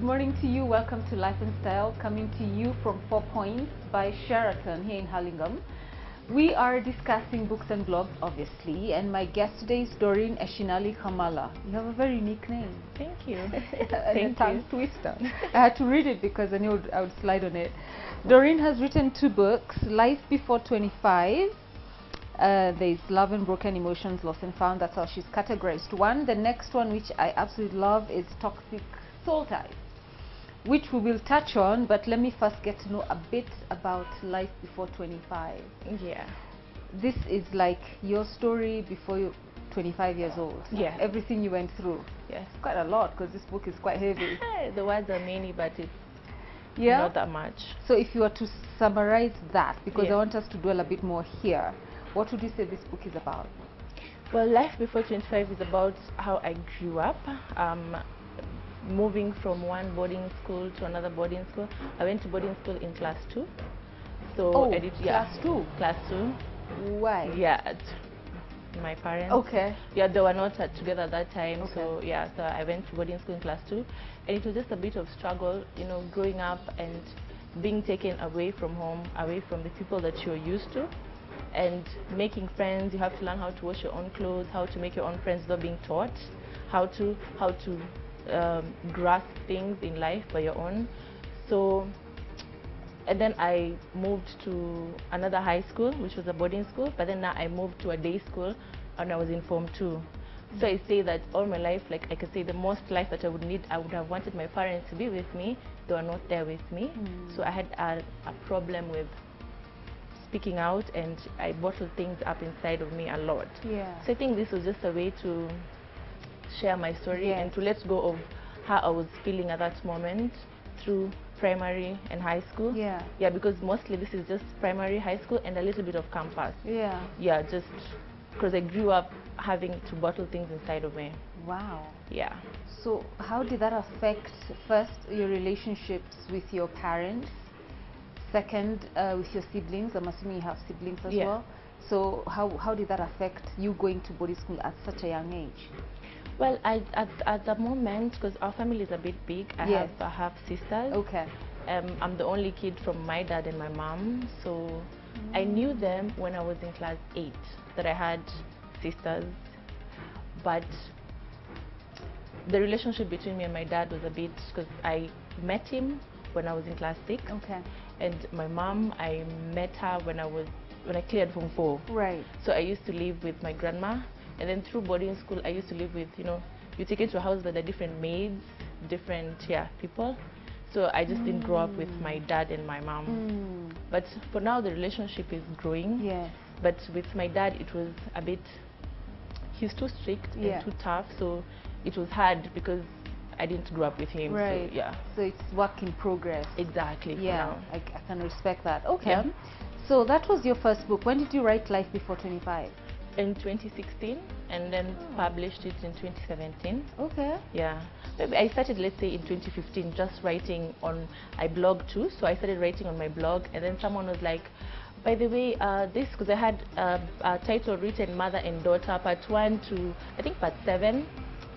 Good morning to you. Welcome to Life and Style, coming to you from 4 Points by Sheraton here in Hurlingham. We are discussing books and blogs, obviously, and my guest today is Doreen Eshinali Kamala. You have a very unique name. Thank you. And a tongue twister. I had to read it because I knew I would slide on it. Doreen has written 2 books, Life Before 25. There's Love and Broken Emotions, Lost and Found. That's how she's categorized one. The next one, which I absolutely love, is Toxic Soul Ties, which we will touch on, but let me first get to know a bit about Life Before 25. Yeah. This is like your story before you're 25 years old. Yeah. Everything you went through. Yes. Quite a lot, because this book is quite heavy. The words are many, but it's Yeah. not that much. So if you were to summarize that, because Yeah. I want us to dwell a bit more here, what would you say this book is about? Well, Life Before 25 is about how I grew up. Moving from one boarding school to another boarding school. I went to boarding school in class 2. So Oh, I did, class 2? Class 2. Why? Yeah. My parents. Okay. Yeah, they were not together at that time. Okay. So yeah, so I went to boarding school in class 2, and it was just a bit of struggle, you know, growing up and being taken away from home, away from the people that you're used to, and making friends. You have to learn how to wash your own clothes, how to make your own friends without being taught, how to grasp things in life by your own. So, and then I moved to another high school, which was a boarding school, but then now I moved to a day school, and I was in Form 2. So I say that all my life, like I could say the most life that I would need, I would have wanted my parents to be with me. They were not there with me. So I had a problem with speaking out, and I bottled things up inside of me a lot. Yeah. So I think this was just a way to share my story. Yes. And to let go of how I was feeling at that moment through primary and high school. Yeah. Yeah, because mostly this is just primary, high school, and a little bit of campus. Yeah. Yeah, just because I grew up having to bottle things inside of me. Wow. Yeah. So how did that affect, first, your relationships with your parents, second, with your siblings? I'm assuming you have siblings as Yeah. well. So how did that affect you going to boarding school at such a young age? Well, at the moment, because our family is a bit big, I Yes. have sisters. Okay. I'm the only kid from my dad and my mom, so I knew them when I was in class 8, that I had sisters, but the relationship between me and my dad was a bit, because I met him when I was in class 6, Okay. and my mom, I met her when I cleared Form 4. Right. So I used to live with my grandma, and then through boarding school I used to live with, you know, you take it to a house that are different maids, different people. So I just didn't grow up with my dad and my mom. But for now the relationship is growing. Yes. But with my dad it was a bit, he's too strict Yeah. and too tough, so it was hard because I didn't grow up with him. Right. So yeah. So it's work in progress. Exactly. for Yeah, now. I can respect that. Okay. Yeah. So that was your first book. When did you write Life Before 25? In 2016, and then published it in 2017. Okay. Yeah, maybe I started, let's say, in 2015, just writing on, I blog too, so I started writing on my blog, and then someone was like, by the way, this, because I had a title written, Mother and Daughter, part 1 to, I think, part 7.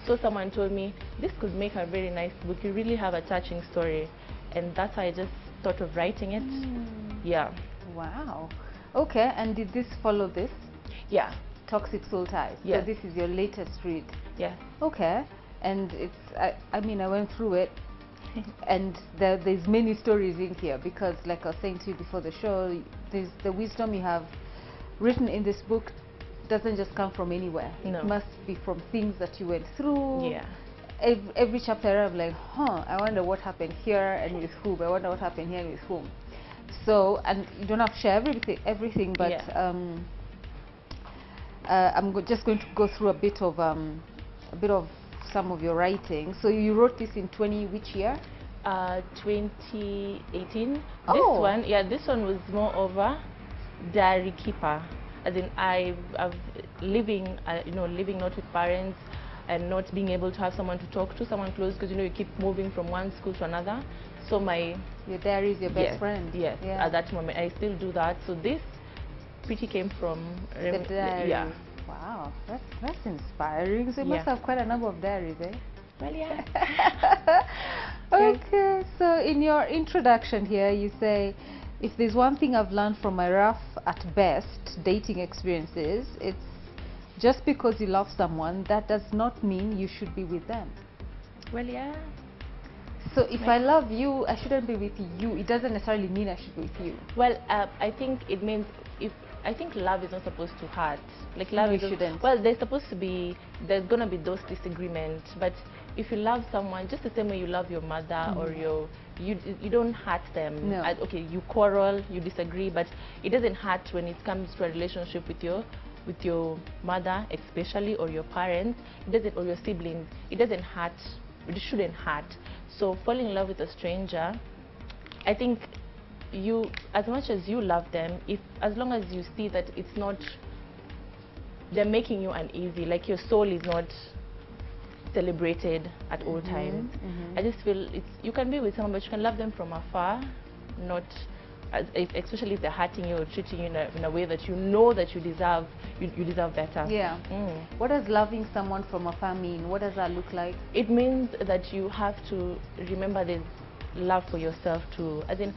So someone told me, this could make a very nice book, you really have a touching story, and that's why I just thought of writing it. Yeah. Wow. Okay, and did this follow this? Yeah. Toxic Soul Ties. Yes. So this is your latest read. Yeah. Okay. And it's, I mean, I went through it, and there's many stories in here, because like I was saying to you before the show, there's the wisdom you have written in this book doesn't just come from anywhere. No. It must be from things that you went through. Yeah. Every chapter I'm like, I wonder what happened here and with whom. I wonder what happened here and with whom. So, and you don't have to share everything, but Yeah. I'm just going to go through a bit of some of your writing. So you wrote this in which year? 2018. Oh. This one was more of a diary keeper, as in I've living, living not with parents and not being able to have someone to talk to, someone close, because you keep moving from one school to another. So your diary is your best friend. Yes, yeah. at that moment I still do that. So this pretty came from the diary. Yeah. Wow, that's inspiring. So you must have quite a number of diaries, eh? Well, yeah. Okay, so in your introduction here, you say, if there's one thing I've learned from my rough at best dating experiences, it's just because you love someone, that does not mean you should be with them. Well, yeah. So if I love you, I shouldn't be with you. It doesn't necessarily mean I should be with you. Well, I think it means I think love is not supposed to hurt. Like love No, it shouldn't. Well, there's supposed to be, there's gonna be those disagreements, but if you love someone just the same way you love your mother or you don't hurt them. No. Okay, you quarrel, you disagree, but it doesn't hurt when it comes to a relationship with your mother especially, or your parents. It doesn't, or your siblings. It doesn't hurt. It shouldn't hurt. So falling in love with a stranger, I think you, as much as you love them, as long as you see that it's not, they're making you uneasy, like your soul is not celebrated at all times. I just feel you can be with someone, but you can love them from afar, not especially if they're hurting you or treating you in a way that you know that you deserve better. Yeah. What does loving someone from afar mean? What does that look like? It means that you have to remember there's love for yourself too. As in,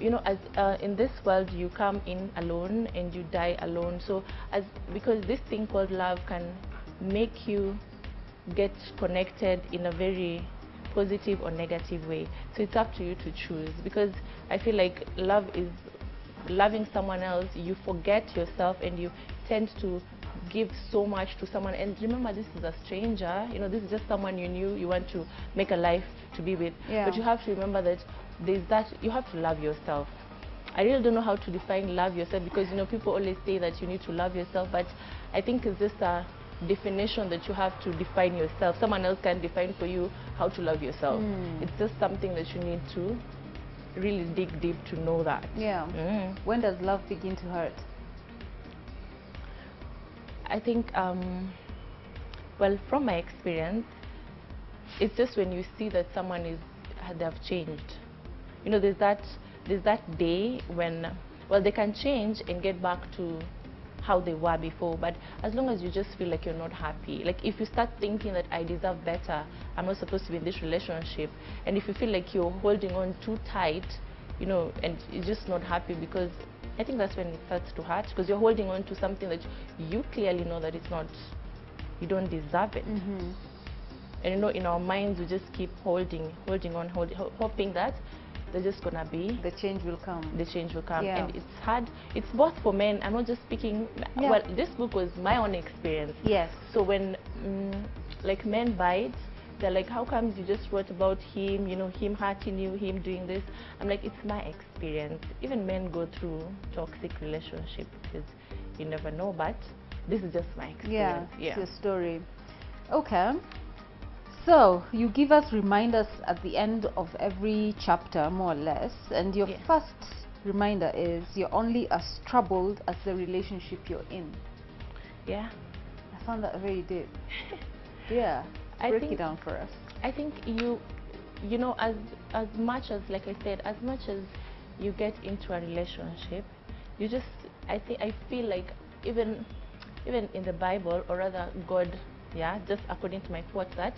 you know, as in this world you come in alone and you die alone. So because this thing called love can make you get connected in a very positive or negative way. So it's up to you to choose, because I feel like love is loving someone else. You forget yourself and you tend to give so much to someone, and remember, this is a stranger, you know, this is just someone you knew, you want to make a life to be with. But you have to remember that you have to love yourself. I really don't know how to define love yourself, because you know, people always say that you need to love yourself, but I think it's just a definition that you have to define yourself. Someone else can define for you how to love yourself. It's just something that you need to really dig deep to know that. When does love begin to hurt? I think well, from my experience, it's just when you see that someone they've changed. You know, there's that day when, well, they can change and get back to how they were before, but as long as you just feel like you're not happy, like if you start thinking that I deserve better, I'm not supposed to be in this relationship, and if you feel like you're holding on too tight, you know, and you're just not happy, because I think that's when it starts to hurt, because you're holding on to something that you clearly know that it's not, you don't deserve it. And you know, in our minds we just keep holding on, hoping that there's just gonna be the change will come. And it's hard. It's both for men. I'm not just speaking. Well, this book was my own experience. So when like men bite, they're like, how come you just wrote about him, you know, him hurting you, him doing this? I'm like, it's my experience. Even men go through toxic relationships, because you never know, but this is just my experience. It's your story. Okay. So you give us reminders at the end of every chapter, more or less, and your first reminder is you're only as troubled as the relationship you're in. I found that very deep. Break it down for us. I think you know, as much as, like I said, as much as you get into a relationship, you just, I feel like even in the Bible, or rather God, just according to my thoughts, that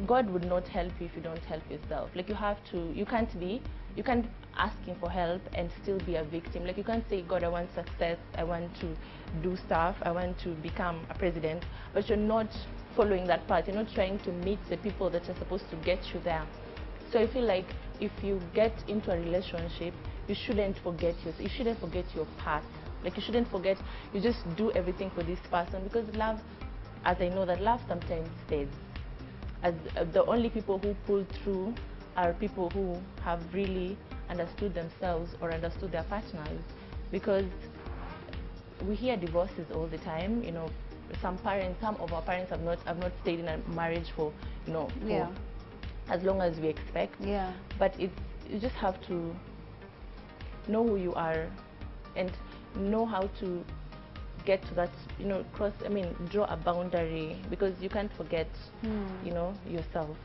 God would not help you if you don't help yourself. Like you can't ask him for help and still be a victim. Like you can't say, God, I want success, I want to do stuff, I want to become a president, but you're not following that path. You're not trying to meet the people that are supposed to get you there. So I feel like if you get into a relationship, you shouldn't forget your path. Like you shouldn't forget, you just do everything for this person, because love, as I know that love sometimes fades. As the only people who pull through are people who have really understood themselves or understood their partners, because we hear divorces all the time. You know, some of our parents have not stayed in a marriage for, you know, for as long as we expect. But you just have to know who you are and know how to get to that, you know, draw a boundary, because you can't forget, you know, yourself.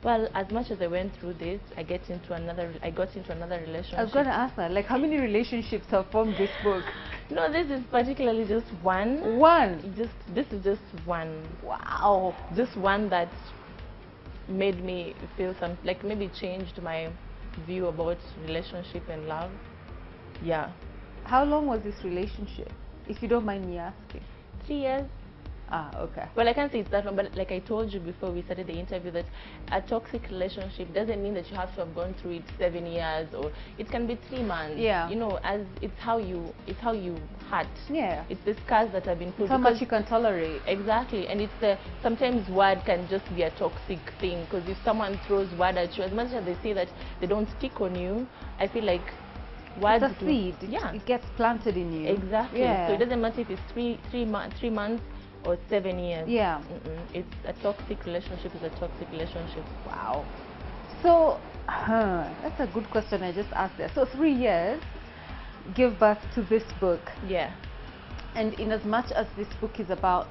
Well, as much as I went through this, I got into another relationship. I was going to ask that, like, how many relationships have formed this book? No, this is particularly just one. One? This is just one. Wow. Just one that made me feel some, like maybe changed my view about relationship and love. Yeah. How long was this relationship, if you don't mind me asking? 3 years. Ah, okay. Well, I can't say it's that long, but like I told you before we started the interview, that a toxic relationship doesn't mean that you have to have gone through it 7 years, or it can be 3 months. Yeah. You know, as it's how you hurt. Yeah. It's the scars that have been put. It's how much you can tolerate. Exactly, and it's the, sometimes word can just be a toxic thing, because if someone throws word at you, as much as they say that they don't stick on you, I feel like words It's a seed. Yeah. It gets planted in you. Exactly. Yeah. So it doesn't matter if it's 3 months or 7 years. Yeah. It's a toxic relationship. Is a toxic relationship. Wow. So, that's a good question I just asked there. So 3 years give birth to this book. Yeah. And in as much as this book is about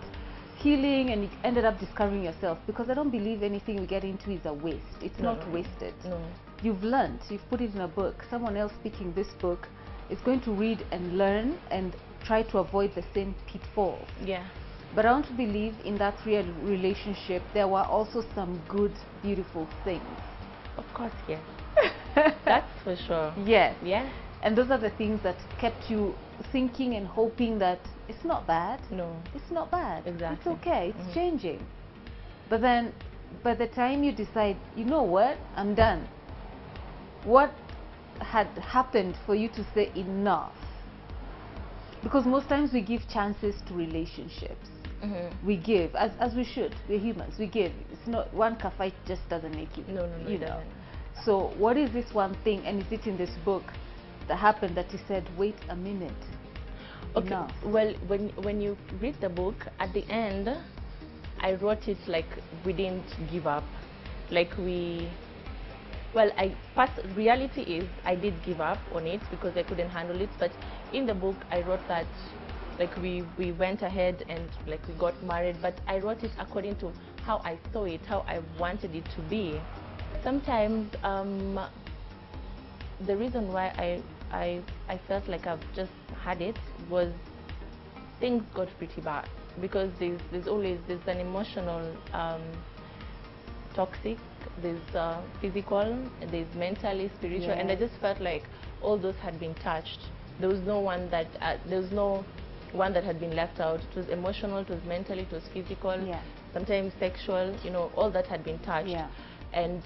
healing, and you ended up discovering yourself, because I don't believe anything we get into is a waste. It's No, not no, wasted. No. You've learned, you've put it in a book. Someone else picking this book is going to read and learn and try to avoid the same pitfalls. Yeah. But I want to believe in that real relationship there were also some good, beautiful things. Of course, yes. That's for sure. Yes. Yeah. And those are the things that kept you thinking and hoping that it's not bad. No. It's not bad. Exactly. It's okay. It's changing. But then, by the time you decide, you know what, I'm done. What had happened for you to say enough? Because most times we give chances to relationships. We give, as we should. We're humans. We give. It's not one fight just doesn't make it. No, you it know. doesn't. So what is this one thing, and is it in this book that happened that you said, wait a minute? Okay. Enough. Well, when you read the book, at the end, I wrote it like we didn't give up, like we. Well, reality is I did give up on it because I couldn't handle it. But in the book, I wrote that like we went ahead and like we got married. But I wrote it according to how I saw it, how I wanted it to be. Sometimes the reason why I felt like I've just had it was things got pretty bad, because there's an emotional toxic, there's physical, there's mentally, spiritual, and I just felt like all those had been touched. There was no one that had been left out. It was emotional, it was mental, it was physical, sometimes sexual, you know, all that had been touched. And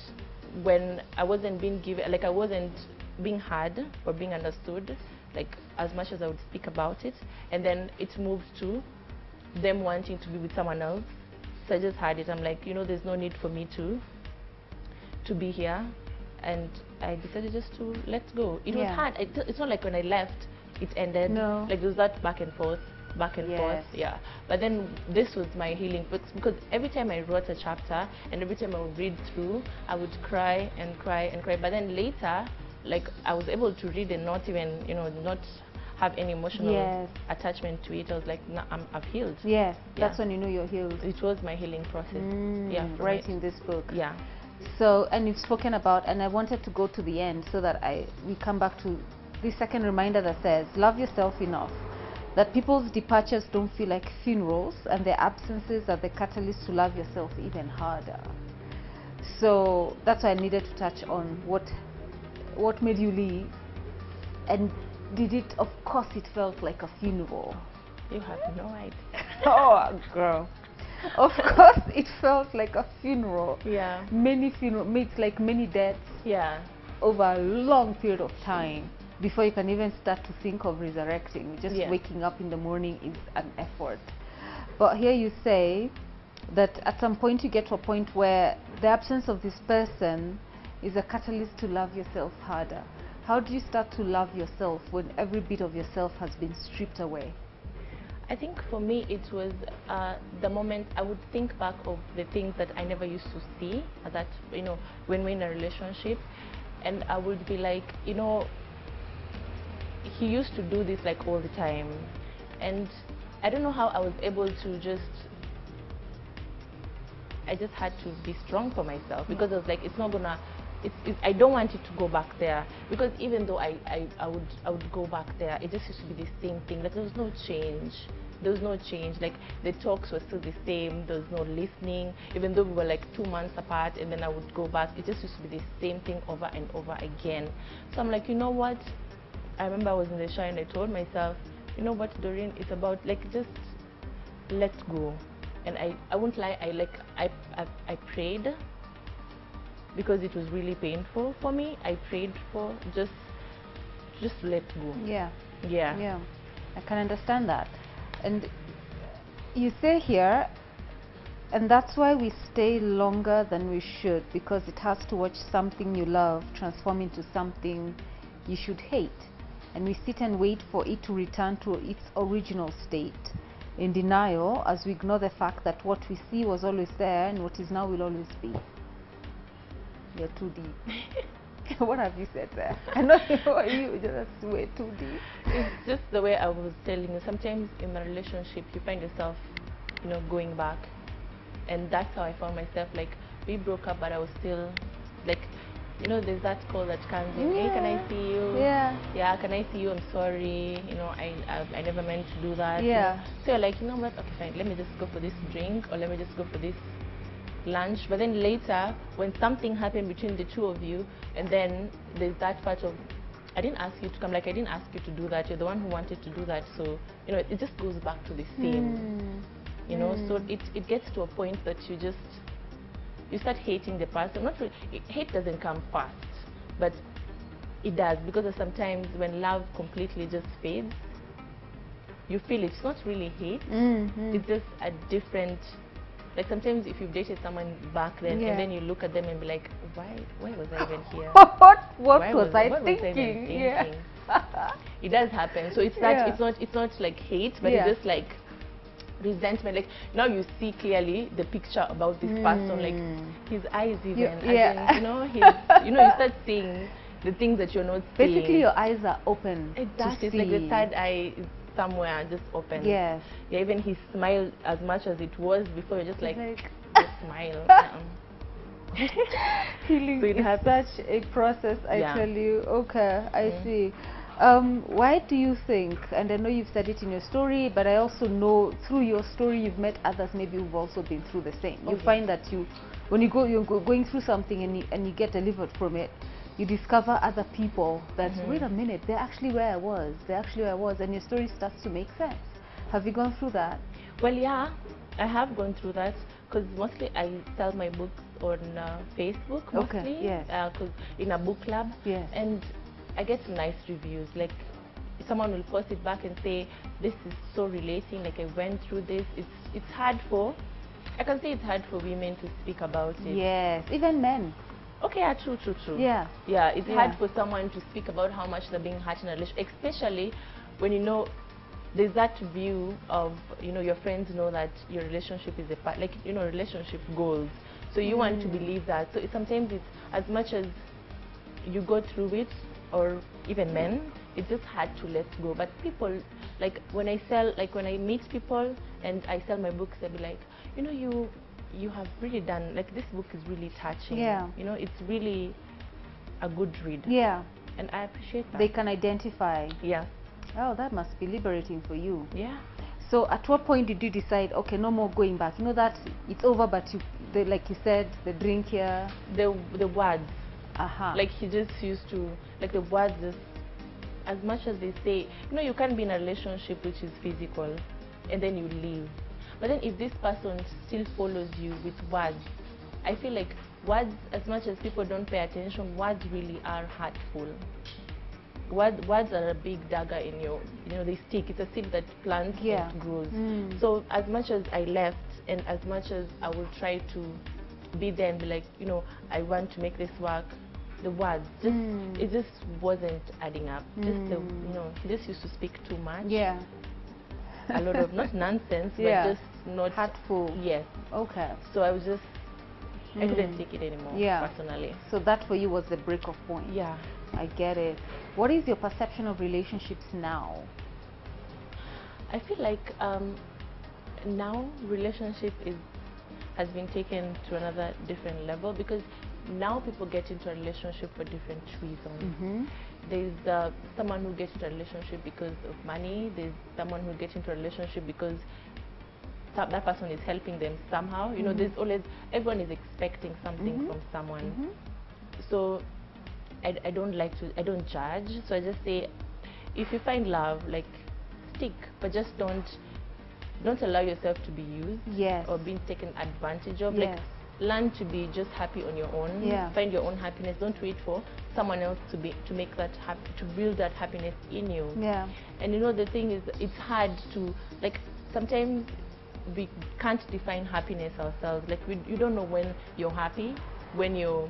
when I wasn't being given, like I wasn't being heard or being understood, like as much as I would speak about it, and then it moved to them wanting to be with someone else. So I just had it. I'm like, you know, there's no need for me to be here, and I decided just to let go. It was hard. It's not like when I left, it ended. No. Like there was that back and forth. Yeah. But then this was my healing, because every time I wrote a chapter and every time I would read through, I would cry and cry and cry. But then later, like I was able to read and not even, you know, not have any emotional attachment to it. I was like, nah, I've healed. Yes, that's when you know you're healed. It was my healing process. Writing this book. Yeah. So, and you've spoken about, and I wanted to go to the end so that we come back to the second reminder that says, love yourself enough. That people's departures don't feel like funerals, and their absences are the catalyst to love yourself even harder. So that's why I needed to touch on what made you leave, and did it? Of course, it felt like a funeral. You have no idea. Oh, girl. Of course, it felt like a funeral. Yeah. Many like many deaths. Yeah. Over a long period of time before you can even start to think of resurrecting. Just waking up in the morning is an effort. But here you say that at some point you get to a point where the absence of this person is a catalyst to love yourself harder. How do you start to love yourself when every bit of yourself has been stripped away? I think for me it was the moment I would think back of the things that I never used to see, that, you know, when we're in a relationship, and I would be like, you know, he used to do this like all the time, and I don't know how I was able to I just had to be strong for myself, because I was like, it's not gonna, I don't want it to go back there, because even though I would go back there, it just used to be the same thing. Like there was no change. there was no change. Like the talks were still the same. There was no listening, even though we were like 2 months apart, and then I would go back. It just used to be the same thing over and over again. So I'm like, you know what? I remember I was in the shower and I told myself, you know what, Doreen, it's about like just let go. And I won't lie, I prayed because it was really painful for me. I prayed for just let go. Yeah. Yeah. Yeah. I can understand that. And you say here, and that's why we stay longer than we should, because it has to watch something you love transform into something you should hate. And we sit and wait for it to return to its original state in denial, as we ignore the fact that what we see was always there and what is now will always be. You're too deep. What have you said there? I know you just way too deep. It's just the way I was telling you. Sometimes in a relationship, you find yourself, going back. And that's how I found myself. Like, we broke up, but I was still, like, there's that call that comes in. Hey, can I see you? Yeah. Yeah, can I see you? I'm sorry. I never meant to do that. Yeah. So you're like, you know what? Okay, fine. Let me just go for this drink, or let me just go for this lunch. But then later, when something happened between the two of you, and then there's that part of, I didn't ask you to come. Like, I didn't ask you to do that. You're the one who wanted to do that. So it just goes back to the same. So it gets to a point that you start hating the person. Not really, hate doesn't come fast, but it does, because sometimes when love completely just fades, you feel it's not really hate. It's just a different. Like, sometimes if you've dated someone back then, and then you look at them and be like, why was I even here? What was I thinking? Yeah. It does happen. So it's not like hate, but it's just like resentment. Like, now you see clearly the picture about this person, like his eyes even. You start seeing the things that you're not seeing. Basically, your eyes are open. Exactly. It's like the third eye is somewhere just open. Yes. Yeah, even his smile, as much as it was before, you're just like just smile. Healing so is such a process, I tell you. Okay, I see. Why do you think, and I know you've said it in your story, but I also know through your story you've met others maybe who've also been through the same. You find that when you're going through something and you get delivered from it, you discover other people that, wait a minute, they're actually where I was, and your story starts to make sense. Have you gone through that? Well, yeah, I have gone through that, because mostly I sell my books on Facebook, mostly. Okay, yes. Cause in a book club. Yes. And I get nice reviews. Like, someone will post it back and say, this is so relating, like, I went through this. It's hard I can say it's hard for women to speak about it. Yes, even men. Okay, yeah, true. Yeah. Yeah, it's hard for someone to speak about how much they're being hurt in a relationship, especially when there's that view of, your friends know that your relationship is a part, like, relationship goals. So you want to believe that. So sometimes it's, as much as you go through it, or even men, it's just hard to let go. But people, like, when I meet people and I sell my books, they'll be like, you have really done, like, this book is really touching. Yeah. It's really a good read. Yeah. And I appreciate that. They can identify. Yeah. Oh, that must be liberating for you. Yeah. So at what point did you decide, okay, no more going back? That it's over, but like you said, the drink here. The words. Like, he just used to, like, the words just, as much as they say, you can't be in a relationship which is physical and then you leave. But then if this person still follows you with words, I feel like words, as much as people don't pay attention, words really are hurtful. Words are a big dagger in your, they stick. It's a seed that plants and grows. So as much as I left, and as much as I will try to be there and be like, I want to make this work, the words, it just wasn't adding up. He just used to speak too much. Yeah. A lot of, not nonsense, but just not hurtful. Yes. Okay. So I was just, I couldn't take it anymore, personally. So that for you was the break-off point. Yeah. I get it. What is your perception of relationships now? I feel like now relationship has been taken to another different level, because now people get into a relationship for different reasons. Mm-hmm. There's someone who gets into a relationship because of money. There's someone who gets into a relationship because that person is helping them somehow. You know, there's always, everyone is expecting something from someone. So I don't judge. So I just say, if you find love, like, stick, but just don't allow yourself to be used. Yes. Or being taken advantage of. Yes. Like, learn to be just happy on your own. Yeah. Find your own happiness. Don't wait for someone else to make that to build that happiness in you. Yeah. And you know, the thing is, it's hard to, like, sometimes we can't define happiness ourselves. Like, you don't know when you're happy, when you're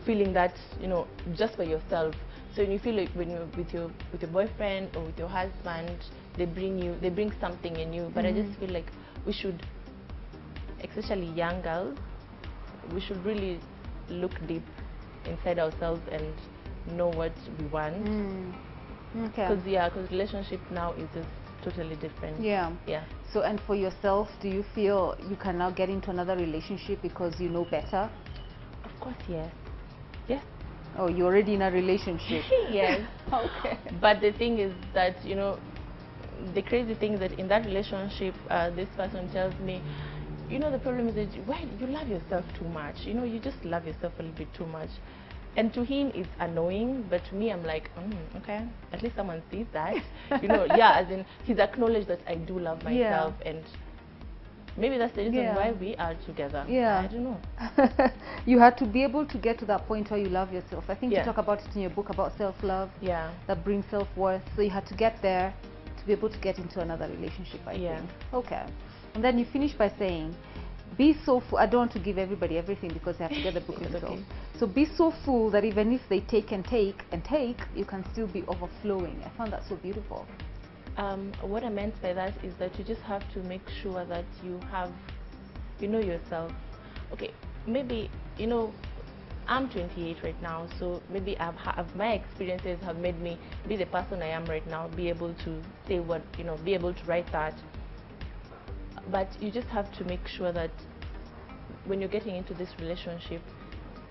feeling that, you know, just for yourself. So when you feel like when you're with your boyfriend or with your husband, they bring something in you. But I just feel like we should, especially young girls, we should really look deep inside ourselves and know what we want. Okay. Because relationship now is just totally different. Yeah. Yeah. So, and for yourself, do you feel you can now get into another relationship because you know better? Of course, yes. Yes. Oh, you're already in a relationship. Yes. Okay. But the thing is that, you know, the crazy thing is that in that relationship, this person tells me, you know, the problem is that you love yourself too much. You know, you just love yourself a little bit too much. And to him, it's annoying, but to me, I'm like, okay, at least someone sees that. You know, yeah, as in, he's acknowledged that I do love myself, and maybe that's the reason why we are together. Yeah. I don't know. You had to be able to get to that point where you love yourself. I think you Yeah. talk about it in your book about self-love. Yeah. That brings self-worth. So you had to get there to be able to get into another relationship, I Yeah. think. Okay. And then you finish by saying, be so full. I don't want to give everybody everything because they have to get the book It's themselves. okay. So be so full that even if they take and take and take, you can still be overflowing. I found that so beautiful. What I meant by that is that you just have to make sure that you know yourself. Okay, maybe, you know, I'm 28 right now, so maybe my experiences have made me be the person I am right now, be able to say what, you know, be able to write that. But you just have to make sure that when you're getting into this relationship,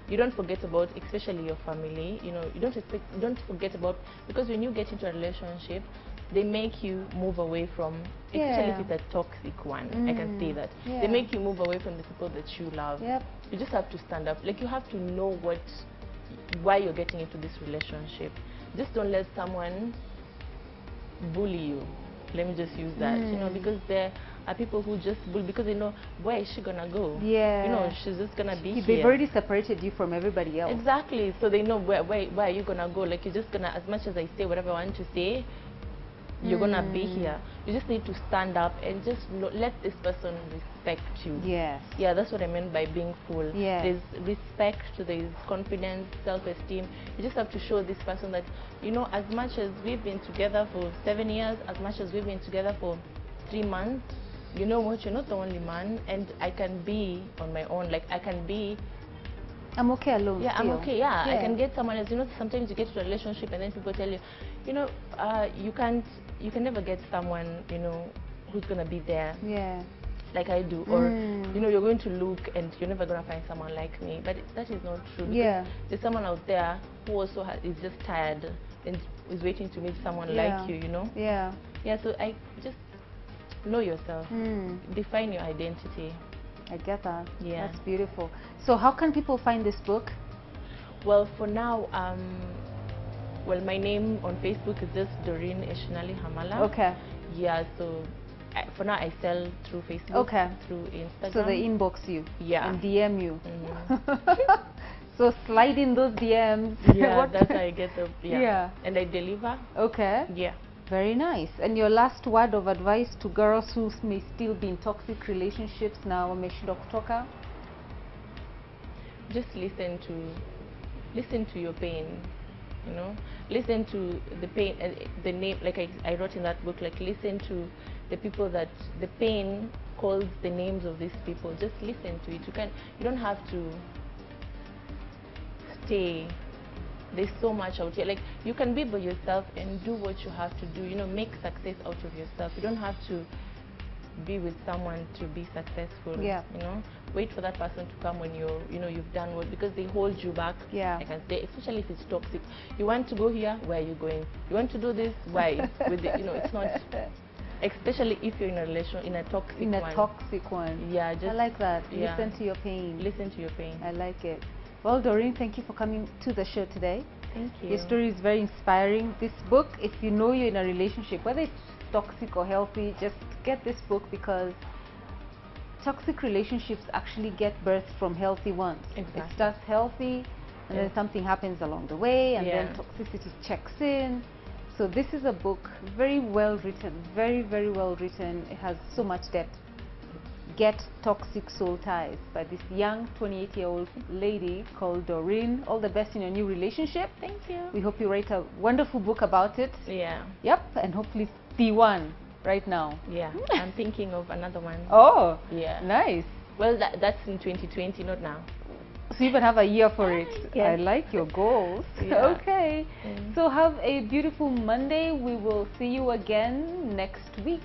you don't forget about, especially your family. You know, you don't forget about, because when you get into a relationship, they make you move away from, especially if it's a toxic one. I can say that they make you move away from the people that you love. Yep. You just have to stand up. Like, you have to know why you're getting into this relationship. Just don't let someone bully you. Let me just use that. You know, because there are people who just bully because they know, where is she gonna go? Yeah. You know, she's just gonna be here. They've already separated you from everybody else. Exactly. So they know where are you gonna go? Like, you're just gonna, as much as I say whatever I want to say, you're gonna be here. You just need to stand up and just let this person respect you. Yes. Yeah, that's what I meant by being full. Yes. There's respect, there's confidence, self-esteem. You just have to show this person that, you know, as much as we've been together for 7 years, as much as we've been together for 3 months, you know what, you're not the only man, and I can be on my own. Like, I'm okay alone. yeah, still. I'm okay. Yeah, I can get someone else. You know, sometimes you get to a relationship and then people tell you, you know, you can never get someone, you know, who's gonna be there. Yeah. Like I do, or you know, you're going to look and you're never gonna find someone like me. But that is not true. Yeah. There's someone out there who also is just tired and is waiting to meet someone like you. You know. Yeah. Yeah. So I just know yourself. Define your identity. I get that. Yeah. That's beautiful. So how can people find this book? Well, for now, well, my name on Facebook is just Doreen Eshinali Hamala. Okay. Yeah, so for now I sell through Facebook. Okay. Through Instagram. So they inbox you. Yeah. And DM you. So slide in those DMs. Yeah, that's how I get the, Yeah. And I deliver. Okay. Yeah. Very nice. And your last word of advice to girls who may still be in toxic relationships now, wameshindwa kutoka? Just listen to your pain, you know. Listen to the pain, the name, like I wrote in that book, like, listen to the people that the pain calls the names of these people. Just listen to it. You don't have to stay. There's so much out here. Like, you can be by yourself and do what you have to do, you know, make success out of yourself. You don't have to be with someone to be successful. Yeah. You know, wait for that person to come when you've done well, because they hold you back. Yeah. I can say, especially if it's toxic. You want to go here, where are you going? You want to do this, why? With the, it's not. Especially if you're in a relation, in a toxic one. In a toxic one. Yeah, just I like that. yeah. Listen to your pain. Listen to your pain. I like it. Well, Doreen, thank you for coming to the show today. Thank you. Your story is very inspiring. This book, if you know you're in a relationship, whether it's toxic or healthy, just get this book, because toxic relationships actually get birthed from healthy ones. Exactly. It starts healthy, and then something happens along the way, and then toxicity checks in. So this is a book very well written, very, very well written. It has so much depth. Get Toxic Soul Ties by this young 28-year-old lady called Doreen. All the best in your new relationship. Thank you. We hope you write a wonderful book about it. Yeah. Yep, and hopefully the one right now. Yeah, I'm thinking of another one. Oh, yeah. Nice. Well, that's in 2020, not now. So you even have a year for it. Yes. I like your goals. Yeah. Okay. So have a beautiful Monday. We will see you again next week.